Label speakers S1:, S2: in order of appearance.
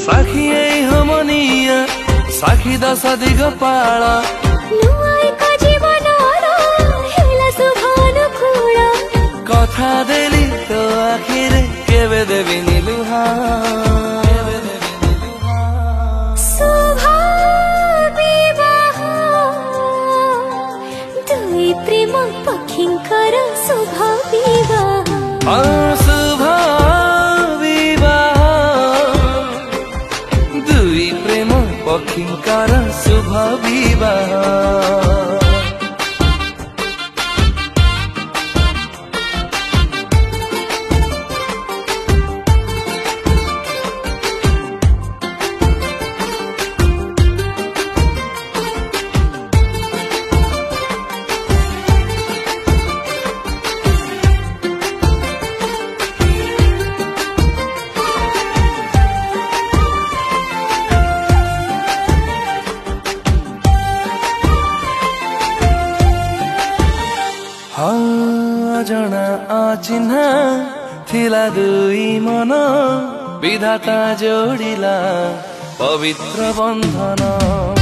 S1: साखी हमनिया साखी दश दिगपाल कथा देली तो आखिर केवे देविनी लुहा
S2: प्रेम पक्षींकर शुभ
S1: दुई प्रेम पक्षींकर शुभ विवाह। जना अचिन्हा थिला दुई मन विधाता जोडिला पवित्र बन्धन।